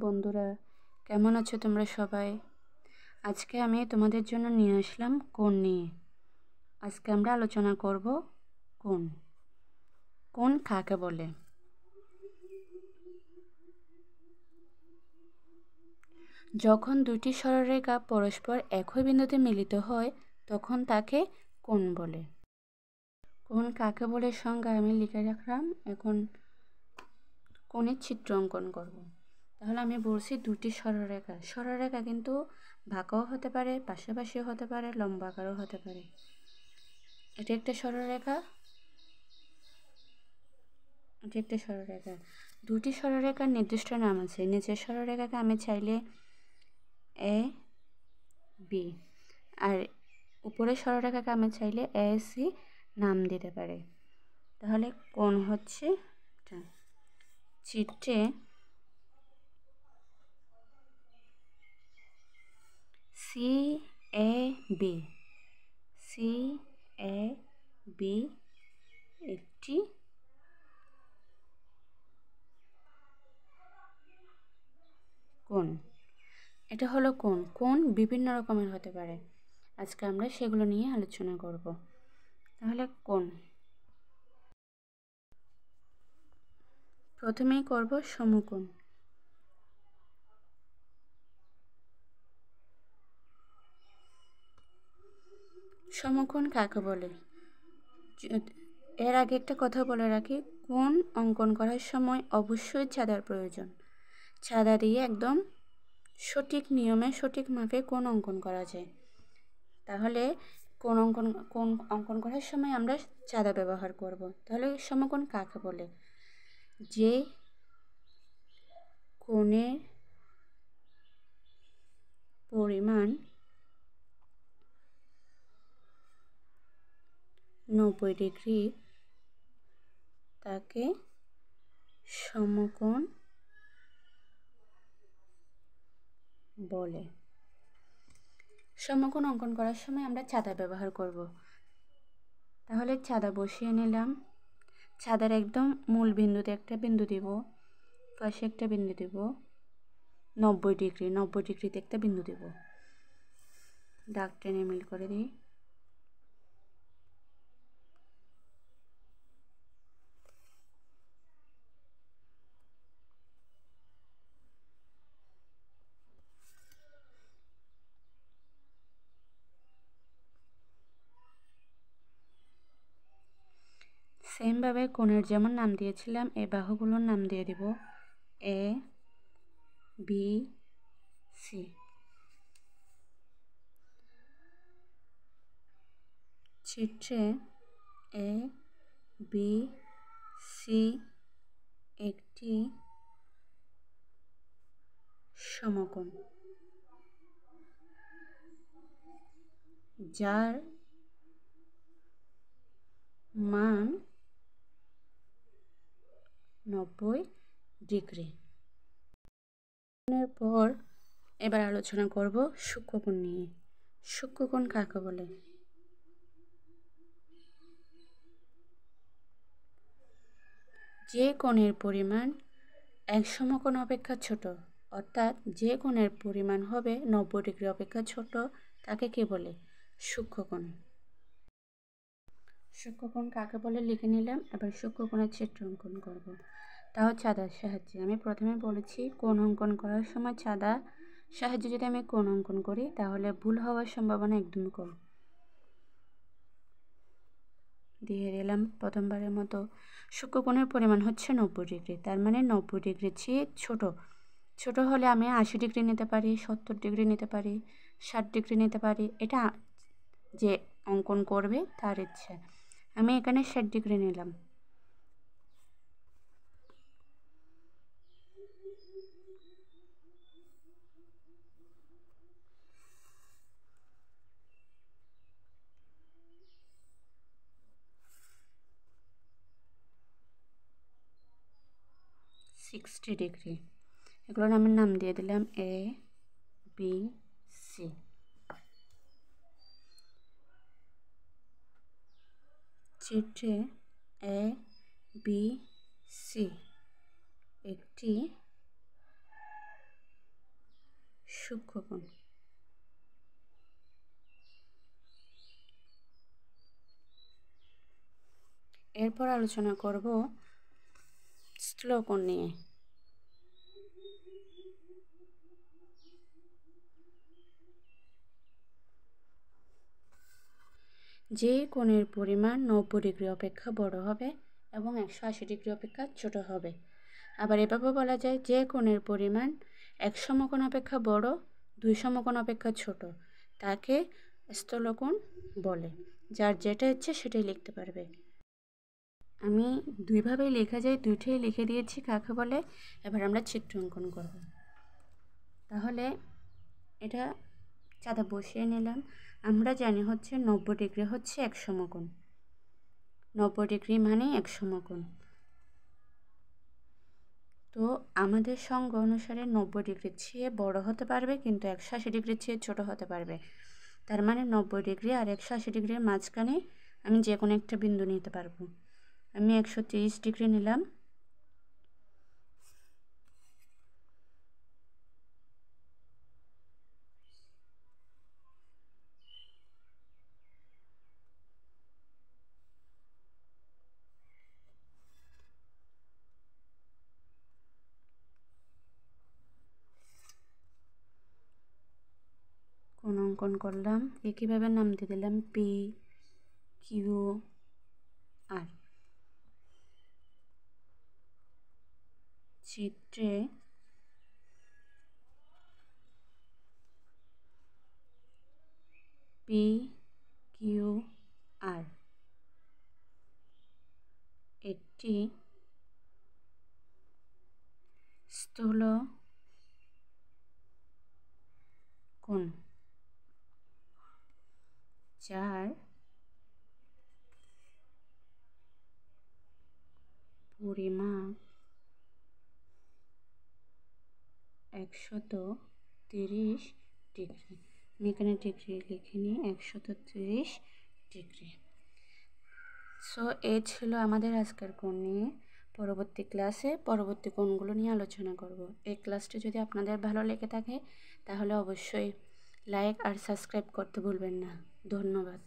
বন্ধুরা, কেমন আছো তোমরা সবাই? আজকে আমি তোমাদের জন্য নিয়ে আসলাম কোণ নিয়ে। আজকে আমরা আলোচনা করব কোণ। কোণ কাকে বলে? যখন দুটি সরলরেখা পরস্পর একই বিন্দুতে মিলিত হয় তখন তাকে কোণ বলে। কোণ কাকে বলে সংজ্ঞা আমি লিখে রাখলাম। এখন কোণের চিত্র অঙ্কন করব। তাহলে আমি বলছি দুটি সরলরেখা। সরলরেখা কিন্তু বাঁকাও হতে পারে, পাশাপাশিও হতে পারে, লম্বাকারও হতে পারে। এটা একটা সরলরেখা, এটা একটা সরলরেখা। দুটি সরলরেখার নির্দিষ্ট নাম আছে। নিচের সরলরেখাকে আমি চাইলে এ বি, আর উপরের সরলরেখাকে আমি চাইলে এ সি নাম দিতে পারি। তাহলে কোণ হচ্ছে এটা। চিত্রে C A B, C A B একটি কোণ। এটা হলো কোণ। কোণ বিভিন্ন রকমের হতে পারে। আজকে আমরা সেগুলো নিয়ে আলোচনা করব। তাহলে কোণ প্রথমেই করব সমকোণ। সমকোণ কাকে বলে? এর আগে একটা কথা বলে রাখি, কোণ অঙ্কন করার সময় অবশ্যই চাঁদার প্রয়োজন। চাঁদা দিয়ে একদম সঠিক নিয়মে সঠিক মাপে কোণ অঙ্কন করা যায়। তাহলে কোণ অঙ্কন করার সময় আমরা চাঁদা ব্যবহার করব। তাহলে সমকোণ কাকে বলে? যে কোণের পরিমাণ 90 ডিগ্রি তাকে সমকোণ বলে। সমকোণ অঙ্কন করার সময় আমরা চাঁদা ব্যবহার করব। তাহলে চাঁদা বসিয়ে নিলাম। চাঁদার একদম মূল বিন্দুতে একটা বিন্দু দিব, পাশে একটা বিন্দু দিব, 90 ডিগ্রিতে একটা বিন্দু দেব। দাগ টেনে মিল করে দিই। সেমভাবে কোণের যেমন নাম দিয়েছিলাম এই বাহুগুলোর নাম দিয়ে দিব এ বি সি। চিত্রে এ বি সি একটি সমকোণ, যার মান 90 ডিগ্রি। পর এবার আলোচনা করব সূক্ষ্মকোণ নিয়ে। সূক্ষ্মকোণ কাকে বলে? যে কোণের পরিমাণ এক সমকোণ অপেক্ষা ছোট, অর্থাৎ যে কোণের পরিমাণ হবে 90 ডিগ্রি অপেক্ষা ছোট, তাকে কি বলে? সূক্ষ্মকোণ। সূক্ষ্মকোণ কাকে বলে লিখে নিলাম। এবার সূক্ষ্মকোণের চিত্র অঙ্কন করব, তাও চাঁদার সাহায্যে। আমি প্রথমে বলেছি কোণ অঙ্কন করার সময় চাঁদার সাহায্যে যদি আমি কোণ অঙ্কন করি তাহলে ভুল হওয়ার সম্ভাবনা একদম কম। দিয়ে দিলাম প্রথমবারের মতো। সূক্ষ্মকোণের পরিমাণ হচ্ছে 90 ডিগ্রি, তার মানে 90 ডিগ্রির চেয়ে ছোট হলে আমি 80 ডিগ্রি নিতে পারি, 70 ডিগ্রি নিতে পারি, 60 ডিগ্রি নিতে পারি। এটা যে অঙ্কন করবে তার ইচ্ছা। আমি এখানে 60 ডিগ্রি নিলাম। সিক্সটি ডিগ্রি, এগুলোর আমি নাম দিয়ে দিলাম এ বি সি। চিত্রে এ বি সি একটি সূক্ষ্মকোণ। এরপর আলোচনা করব স্থূলকোণ নিয়ে। যে কোণের পরিমাণ 90 ডিগ্রি অপেক্ষা বড় হবে এবং 180 ডিগ্রি অপেক্ষা ছোট হবে। আবার এভাবে বলা যায় যে কোণের পরিমাণ 1 সমকোণ অপেক্ষা বড় 2 সমকোণ অপেক্ষা ছোট তাকে স্থূলকোণ বলে। যার যেটা ইচ্ছে সেটাই লিখতে পারবে। আমি দুইভাবেই লেখা যায়, দুইটাই লিখে দিয়েছি কাকে বলে। এবার আমরা চিত্র অঙ্কন করব। তাহলে এটা চাঁদা বসিয়ে নিলাম। আমরা জানি হচ্ছে 90 ডিগ্রি হচ্ছে 1 সমকোণ, 90 ডিগ্রি মানে 1 সমকোণ। তো আমাদের সংজ্ঞা অনুসারে 90 ডিগ্রির চেয়ে বড় হতে পারবে, কিন্তু 180 ডিগ্রির চেয়ে ছোট হতে পারবে। তার মানে 90 ডিগ্রি আর 180 ডিগ্রির মাঝখানে আমি যে কোনো একটা বিন্দু নিতে পারবো। আমি 130 ডিগ্রি নিলাম। কোণ অঙ্কন করলাম, একইভাবে নাম দিয়ে দিলাম পি কিউ আর। চিত্রে পি কিউ আর একটি স্থূল কোণ, যার পরিমাপ 130 ডিগ্রি। আমি এখানে ডিগ্রি লিখিনি, 130 ডিগ্রি। সো এই ছিল আমাদের আজকের কোণ নিয়ে। পরবর্তী ক্লাসে পরবর্তী কোণগুলো নিয়ে আলোচনা করব। এই ক্লাসটি যদি আপনাদের ভালো লেগে থাকে তাহলে অবশ্যই লাইক আর সাবস্ক্রাইব করতে ভুলবেন না। ধন্যবাদ।